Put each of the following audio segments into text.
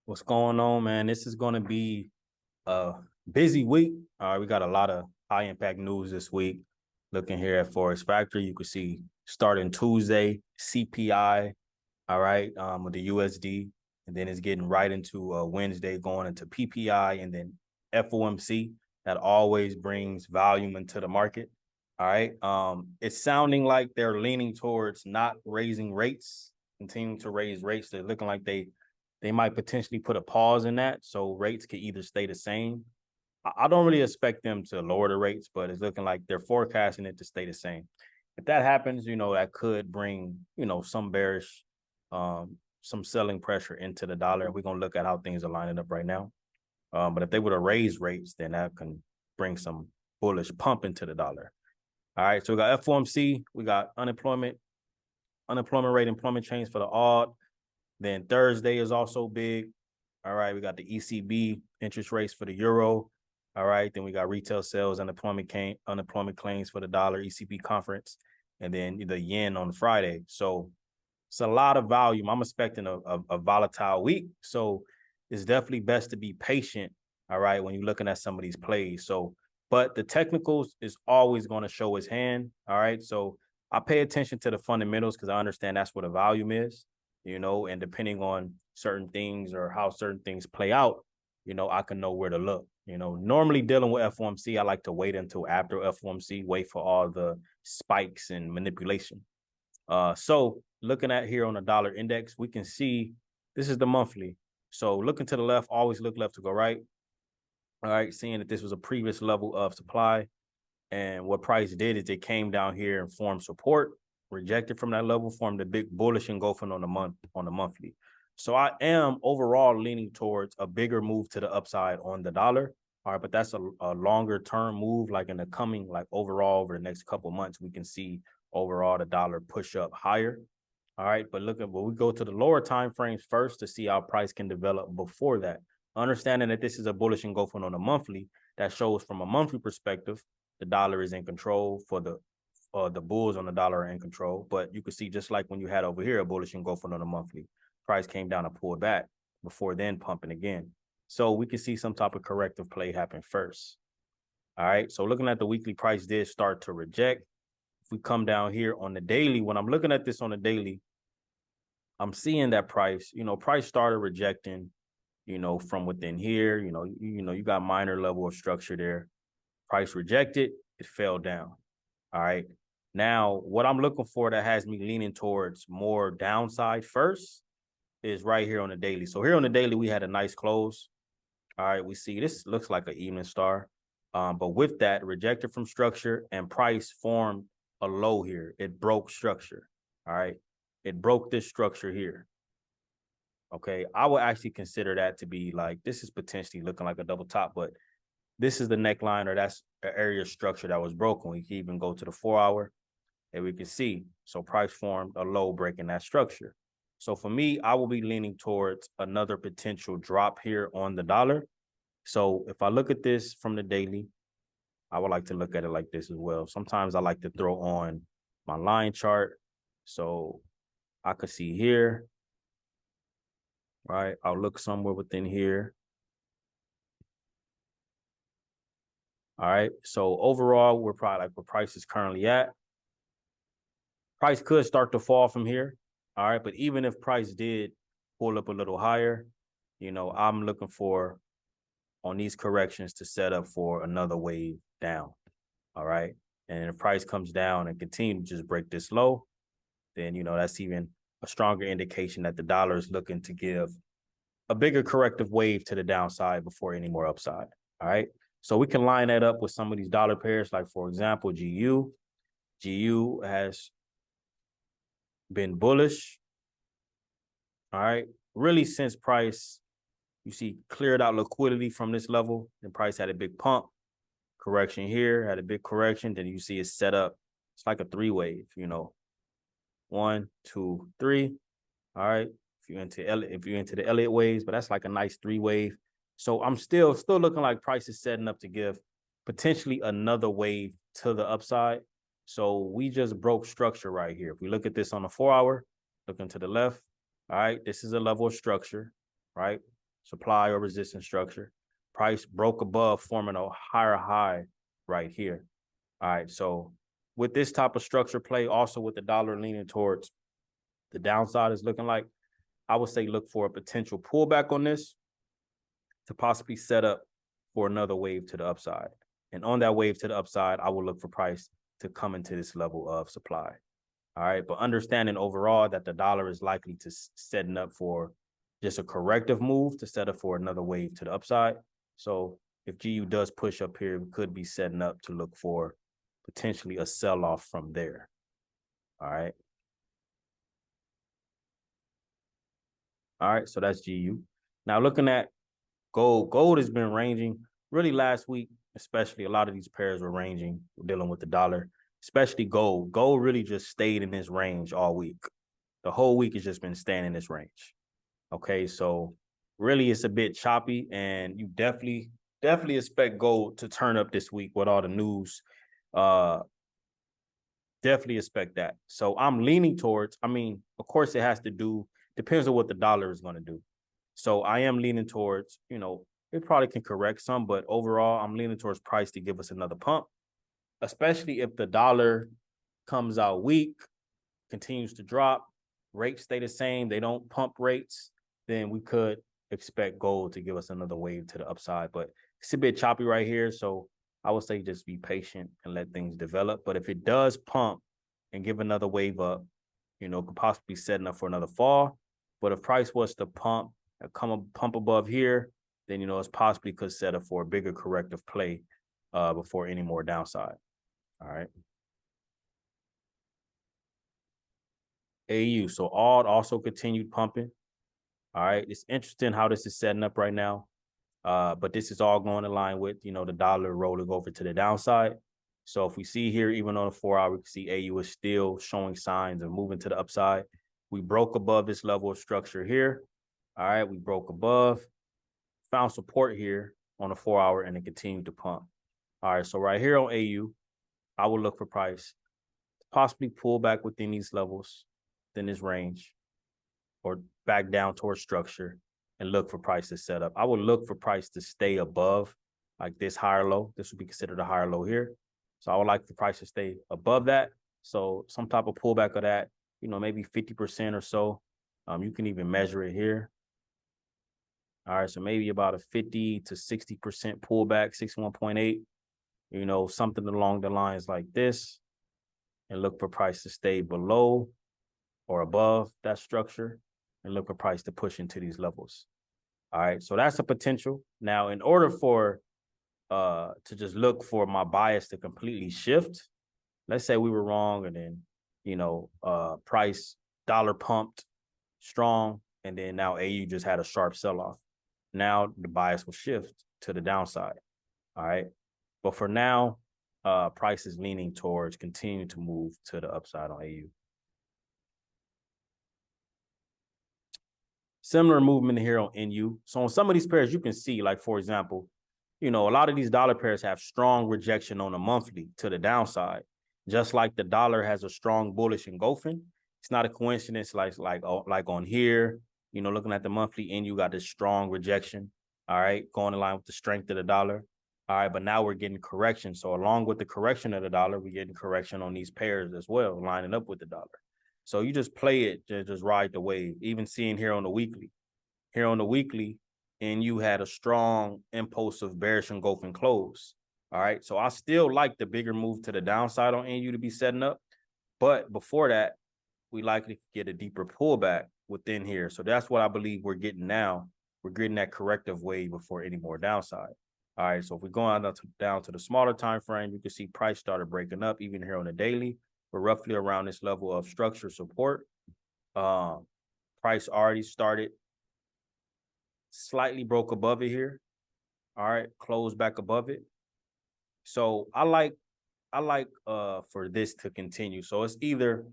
What's going on, man? This is going to be a busy week. All right, we got a lot of high impact news this week. Looking here at Forex Factory, you can see starting Tuesday, CPI, all right, with the USD, and then it's getting right into Wednesday, going into PPI, and then FOMC. That always brings volume into the market. All right, it's sounding like they're leaning towards not raising rates, continuing to raise rates. They're looking like they might potentially put a pause in that, so rates could either stay the same. I don't really expect them to lower the rates, but it's looking like they're forecasting it to stay the same. If that happens, that could bring, some bearish, some selling pressure into the dollar. We're going to look at how things are lining up right now. But if they were to raise rates, then that can bring some bullish pump into the dollar. All right. So we got FOMC, we got unemployment rate, employment change for the odd. Then Thursday is also big. All right. We got the ECB interest rates for the euro. All right. Then we got retail sales, unemployment claims for the dollar, ECB conference, and then the yen on Friday. So it's a lot of volume. I'm expecting a volatile week. So it's definitely best to be patient. All right. When you're looking at some of these plays. So, but the technicals is always going to show his hand. All right. So I pay attention to the fundamentals because I understand that's what the volume is, and depending on certain things or how certain things play out, I can know where to look. Normally dealing with FOMC, I like to wait until after FOMC, wait for all the spikes and manipulation. So looking at here on the dollar index, we can see this is the monthly. So looking to the left, always look left to go right. All right, seeing that this was a previous level of supply. And what price did is it came down here and formed support, rejected from that level, formed a big bullish engulfing on the monthly. So I am overall leaning towards a bigger move to the upside on the dollar. All right, but that's a longer term move, like in the coming, like overall over the next couple months, we can see overall the dollar push up higher. All right, but we go to the lower time frames first to see how price can develop before that. Understanding that this is a bullish engulfing on a monthly, that shows from a monthly perspective, the dollar is in control. For the bulls on the dollar are in control. But you can see just like when you had over here a bullish engulfing on a monthly, price came down and pulled back before then pumping again. So we can see some type of corrective play happen first. All right. So looking at the weekly, price did start to reject. If we come down here on the daily, when I'm looking at this on the daily, I'm seeing that price started rejecting, from within here. You got minor level of structure there. Price rejected, it fell down. All right. Now, what I'm looking for that has me leaning towards more downside first is right here on the daily. So here on the daily, we had a nice close. All right, we see this looks like an evening star. But with that, rejected from structure and price formed a low here. It broke structure. All right. It broke this structure here. Okay. I would actually consider that to be like, this is potentially looking like a double top, but this is the neckline, or that's the area structure that was broken. We can even go to the 4-hour and we can see. So price formed a low breaking that structure. So for me, I will be leaning towards another potential drop here on the dollar. So if I look at this from the daily, I would like to look at it like this as well. Sometimes I like to throw on my line chart. So I could see here, right? I'll look somewhere within here. All right. So overall, we're probably like where price is currently at. Price could start to fall from here. All right. But even if price did pull up a little higher, I'm looking for on these corrections to set up for another wave down. All right. And if price comes down and continue to just break this low, then, that's even a stronger indication that the dollar is looking to give a bigger corrective wave to the downside before any more upside. All right. So we can line that up with some of these dollar pairs, like, for example, GU. GU has been bullish. All right. Really, since price, you see, cleared out liquidity from this level, and price had a big pump. Correction here, had a big correction. Then you see it set up. It's like a 3-wave, 1, 2, 3. All right. If you're into the Elliott waves, but that's like a nice 3-wave. So I'm still looking like price is setting up to give potentially another wave to the upside. So we just broke structure right here. If we look at this on the 4-hour, looking to the left, all right, this is a level of structure, right? supply or resistance structure. Price broke above, forming a higher high right here. All right, so with this type of structure play, also with the dollar leaning towards the downside is looking like, I would say look for a potential pullback on this to possibly set up for another wave to the upside. And on that wave to the upside, I will look for price to come into this level of supply. All right, but understanding overall that the dollar is likely to setting up for just a corrective move to set up for another wave to the upside. So if GU does push up here, we could be setting up to look for potentially a sell-off from there. All right. All right, so that's GU. Now looking at gold, gold has been ranging really last week, especially a lot of these pairs were ranging, dealing with the dollar, especially gold. Gold really just stayed in this range all week. The whole week has just been staying in this range. Okay, so really it's a bit choppy, and you definitely expect gold to turn up this week with all the news. Definitely expect that. So I'm leaning towards, I mean, of course it has to do, depends on what the dollar is going to do. So I am leaning towards, you know, it probably can correct some, but overall I'm leaning towards price to give us another pump, especially if the dollar comes out weak, continues to drop, rates stay the same, they don't pump rates, then we could expect gold to give us another wave to the upside. But it's a bit choppy right here, so I would say just be patient and let things develop. But if it does pump and give another wave up, you know, could possibly setting up for another fall. But if price was to pump above here, then, you know, it's possibly could set up for a bigger corrective play before any more downside. All right. AU. So AUD also continued pumping. All right. It's interesting how this is setting up right now. But this is all going in line with, you know, the dollar rolling over to the downside. So if we see here, even on a 4 hour, we can see AU is still showing signs of moving to the upside. We broke above this level of structure here. All right, we broke above, found support here on a 4 hour, and it continued to pump. All right, so right here on AU, I will look for price to possibly pull back within these levels, within this range, or back down towards structure and look for price to set up. I would look for price to stay above like this higher low. This would be considered a higher low here. So I would like the price to stay above that. So some type of pullback of that, you know, maybe 50% or so. You can even measure it here. All right, so maybe about a 50 to 60% pullback, 61.8, you know, something along the lines like this, and look for price to stay below or above that structure and look for price to push into these levels. All right, so that's a potential. Now, in order for to just look for my bias to completely shift, let's say we were wrong and then, you know, price dollar pumped strong, and then now AU just had a sharp sell-off. Now the bias will shift to the downside. All right, but for now, price is leaning towards continuing to move to the upside on AU. Similar movement here on NU. So on some of these pairs, you can see, like, for example, you know, a lot of these dollar pairs have strong rejection on a monthly to the downside, just like the dollar has a strong bullish engulfing. It's not a coincidence like on here, you know, looking at the monthly NU got this strong rejection, all right, going in line with the strength of the dollar. All right, but now we're getting correction. So along with the correction of the dollar, we're getting correction on these pairs as well, lining up with the dollar. So you just play it, just ride the wave. Even seeing here on the weekly. Here on the weekly, and you had a strong impulsive bearish engulfing close. All right. So I still like the bigger move to the downside on NU to be setting up. But before that, we likely get a deeper pullback within here. So that's what I believe we're getting now. We're getting that corrective wave before any more downside. All right. So if we're going down to the smaller time frame, you can see price started breaking up even here on the daily. We're roughly around this level of structure support. Price already started, slightly broke above it here. All right, closed back above it. So I like for this to continue. So it's either,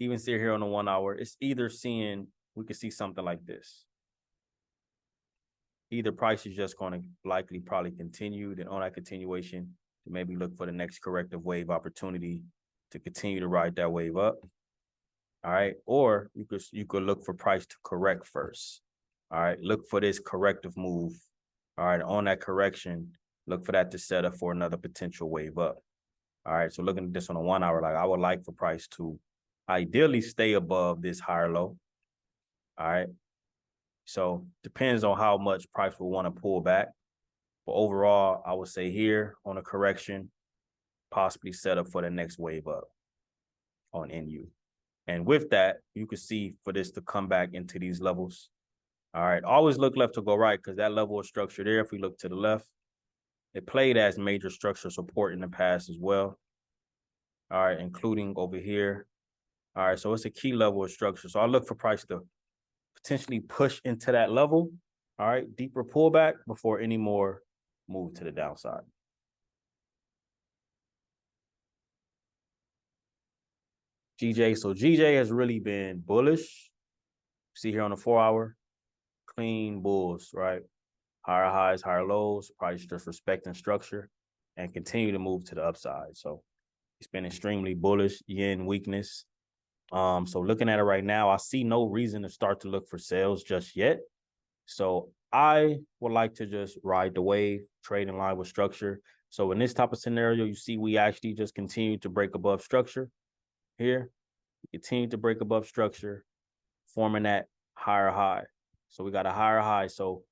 even see here on the 1 hour, it's either seeing, we could see something like this. Either price is just going to likely probably continue, then on that continuation, to maybe look for the next corrective wave opportunity to continue to ride that wave up. All right, or you could look for price to correct first. All right, look for this corrective move. All right, on that correction, look for that to set up for another potential wave up. All right, so looking at this on a 1 hour, like I would like for price to ideally stay above this higher low. All right, so depends on how much price will want to pull back. But overall, I would say here on a correction, possibly set up for the next wave up on NU. And with that, you can see for this to come back into these levels. All right, always look left to go right because that level of structure there, if we look to the left, it played as major structure support in the past as well. All right, including over here. All right, so it's a key level of structure. So I look for price to potentially push into that level. All right, deeper pullback before any more move to the downside. GJ, so GJ has really been bullish. See here on the 4 hour, clean bulls, right? Higher highs, higher lows, price just respecting structure and continue to move to the upside. So it's been extremely bullish, yen weakness. So looking at it right now, I see no reason to start to look for sales just yet. So I would like to just ride the wave, trade in line with structure. So in this type of scenario, you see we actually just continue to break above structure here. Continue to break above structure, forming that higher high. So we got a higher high. So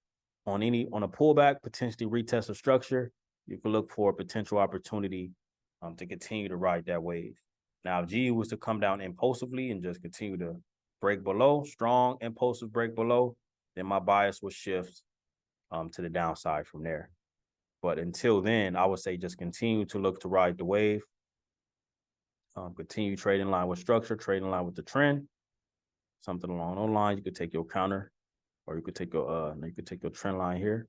on a pullback, potentially retest of structure, you can look for a potential opportunity to continue to ride that wave. Now, if G was to come down impulsively and just continue to break below, strong impulsive break below, then my bias will shift to the downside from there. But until then, I would say just continue to look to ride the wave. Continue trade in line with structure, trade in line with the trend. Something along those lines. You could take your counter, or you could take your trend line here.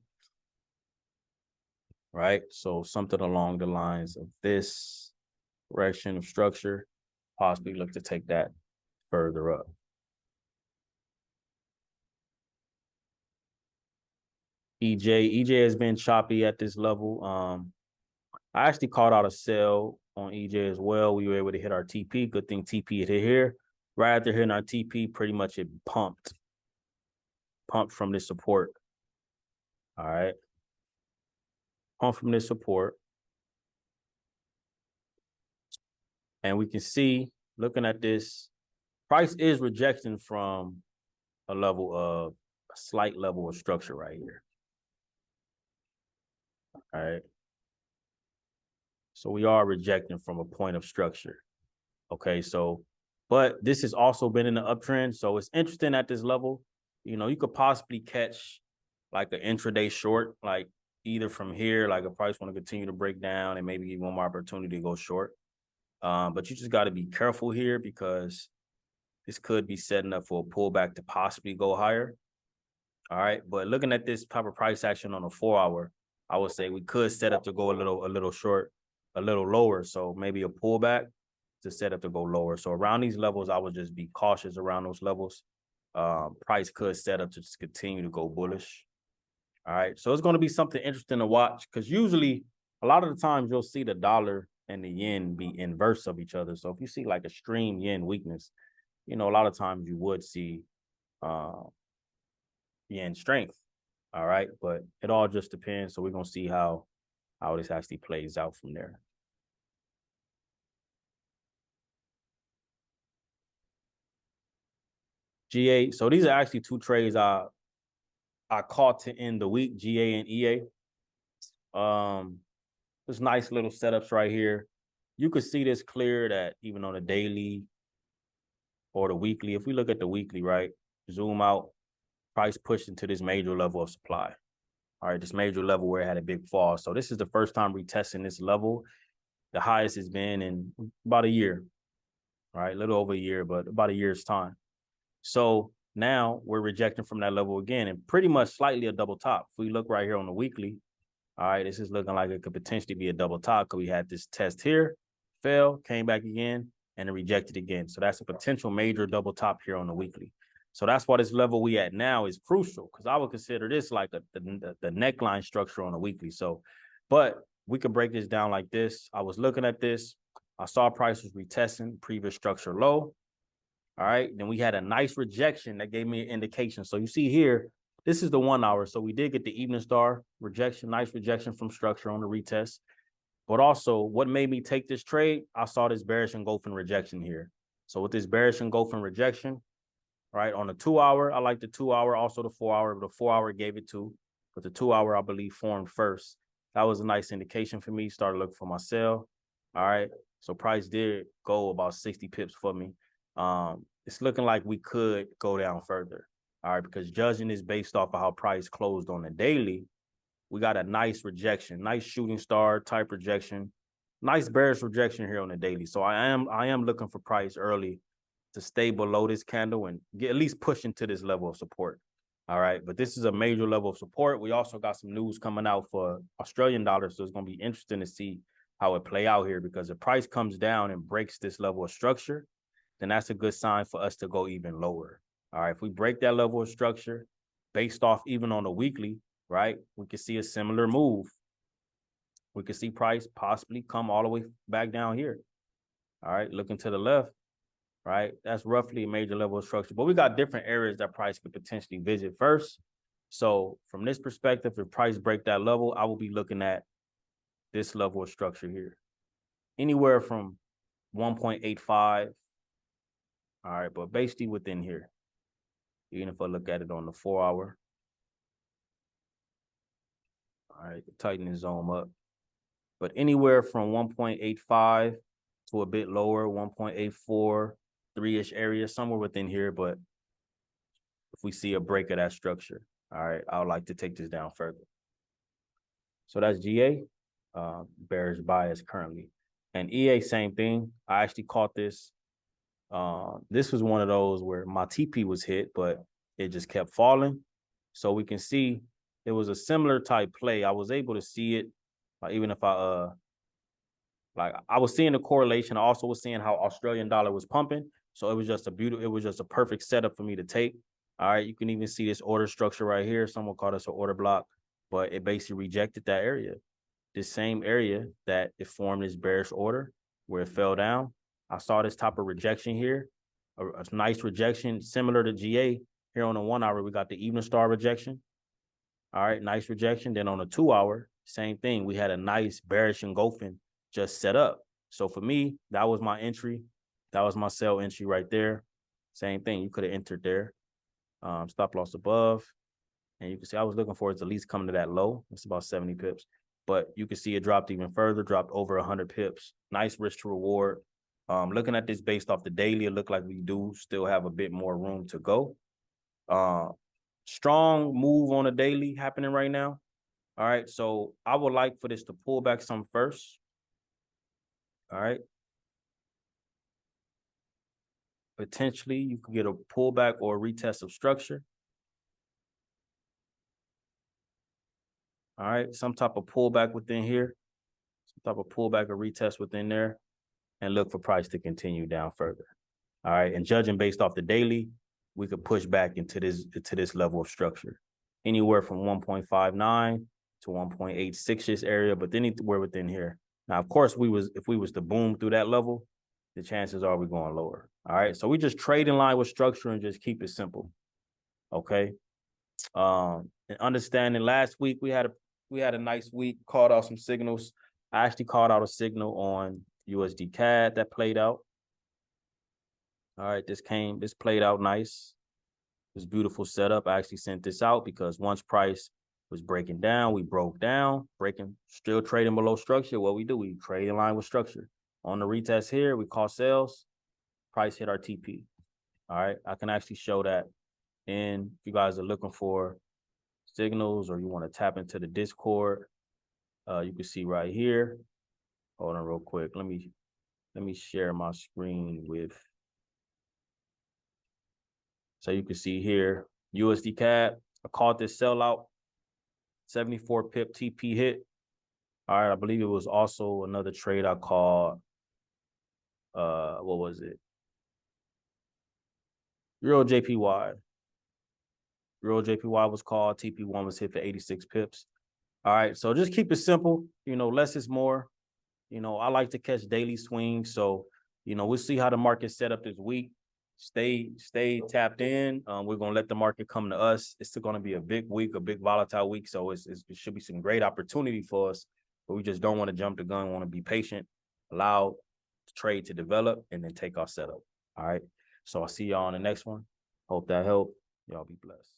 Right. So something along the lines of this direction of structure, possibly look to take that further up. EJ has been choppy at this level. I actually called out a sell on EJ as well. We were able to hit our TP. Good thing TP hit here. Right after hitting our TP, pretty much it pumped from this support. All right. Pump from this support. And we can see, looking at this, price is rejecting from a slight level of structure right here. All right. So we are rejecting from a point of structure. Okay, so, but this has also been in the uptrend. So it's interesting at this level. You know, you could possibly catch like an intraday short, like either from here, like if price want to continue to break down and maybe give one more opportunity to go short. But you just got to be careful here because this could be setting up for a pullback to possibly go higher. All right, but looking at this type of price action on a 4 hour, I would say we could set up to go a little short, a little lower. So maybe a pullback to set up to go lower. So around these levels, I would just be cautious around those levels. Price could set up to just continue to go bullish. All right, so it's going to be something interesting to watch because usually a lot of the times you'll see the dollar and the yen be inverse of each other. So if you see like extreme yen weakness, you know, a lot of times you would see yen strength. All right, but it all just depends. So we're going to see how this actually plays out from there. GA. So these are actually two trades I caught to end the week, GA and EA. There's nice little setups right here. You could see this clear that even on the daily or the weekly, if we look at the weekly, right, zoom out, price pushed into this major level of supply. All right, this major level where it had a big fall. So this is the first time retesting this level. The highest has been in about a year, right? A little over a year, but about a year's time. So now we're rejecting from that level again and pretty much slightly a double top. If we look right here on the weekly, all right, this is looking like it could potentially be a double top because we had this test here, fell, came back again, and then rejected again. So that's a potential major double top here on the weekly. So that's why this level we at now is crucial because I would consider this like the neckline structure on a weekly. So, but we could break this down like this. I was looking at this. I saw price was retesting previous structure low. All right. Then we had a nice rejection that gave me an indication. So you see here, This is the 1 hour. So we did get the evening star rejection, nice rejection from structure on the retest. But also what made me take this trade, I saw this bearish engulfing rejection here. So with this bearish engulfing rejection, right, on the 2 hour, I like the 2 hour, also the 4 hour. The 4 hour gave it to, but the 2 hour, I believe, formed first. That was a nice indication for me. Started looking for my sell. All right. So price did go about 60 pips for me. It's looking like we could go down further. All right, because judging is based off of how price closed on the daily, we got a nice rejection, nice shooting star type rejection, nice bearish rejection here on the daily. So I am looking for price early to stay below this candle and get at least push into this level of support. All right, but this is a major level of support. We also got some news coming out for Australian dollars, so it's going to be interesting to see how it play out here, because if price comes down and breaks this level of structure, then that's a good sign for us to go even lower. All right, if we break that level of structure based off even on the weekly, right, we could see a similar move. We could see price possibly come all the way back down here. All right, looking to the left, right, that's roughly a major level of structure. But we got different areas that price could potentially visit first. So from this perspective, if price break that level, I will be looking at this level of structure here, anywhere from 1.85. All right, but basically within here, even if I look at it on the 4 hour. All right, tighten the zone up. But anywhere from 1.85 to a bit lower, 1.84, 3-ish area, somewhere within here. But if we see a break of that structure, all right, I would like to take this down further. So that's GA, bearish bias currently. And EA, same thing. I actually caught this. This was one of those where my TP was hit, but it just kept falling. So we can see it was a similar type play. I was able to see it, even if I was seeing the correlation. I also was seeing how Australian dollar was pumping. So it was just a perfect setup for me to take. All right, you can even see this order structure right here. Someone called us an order block, but it basically rejected that area. This same area that it formed this bearish order where it fell down. I saw this type of rejection here, a nice rejection similar to GA. Here on the 1 hour, we got the evening star rejection. All right, nice rejection. Then on the 2 hour, same thing. We had a nice bearish engulfing just set up. So for me, that was my entry. That was my sell entry right there. Same thing. You could have entered there. Stop loss above. And you can see I was looking for it to at least come to that low. It's about 70 pips. But you can see it dropped even further, dropped over 100 pips. Nice risk to reward. Looking at this based off the daily, it looked like we do still have a bit more room to go. Strong move on the daily happening right now. All right, so I would like for this to pull back some first. All right. Potentially, you could get a pullback or a retest of structure. All right, some type of pullback within here, some type of pullback or retest within there, and look for price to continue down further. All right, and judging based off the daily, we could push back into this level of structure, anywhere from 1.59 to 1.86 area, but anywhere within here. Now, of course, if we was to boom through that level, the chances are we're going lower. All right, so we just trade in line with structure and just keep it simple. Okay. And understanding last week we had a nice week, called out some signals. I actually called out a signal on USD CAD that played out. All right, this played out nice. This beautiful setup. I actually sent this out because once price was breaking down, we broke down, still trading below structure. What we do, we trade in line with structure. On the retest here, we call sales. Price hit our TP. All right, I can actually show that. And if you guys are looking for signals or you want to tap into the Discord, you can see right here. Hold on real quick. Let me share my screen with. So you can see here, USD CAD. I called this sellout, 74 pip TP hit. All right, I believe it was also another trade I called. What was it? Euro JPY. Euro JPY was called. TP1 was hit for 86 pips. All right, so just keep it simple. Less is more. I like to catch daily swings. So, we'll see how the market's set up this week. stay tapped in. We're gonna let the market come to us. It's still gonna be a big week, a big volatile week. So it should be some great opportunity for us, but we just don't want to jump the gun. We want to be patient, allow the trade to develop, and then take our setup. All right. So I'll see y'all on the next one. Hope that helped. Y'all be blessed.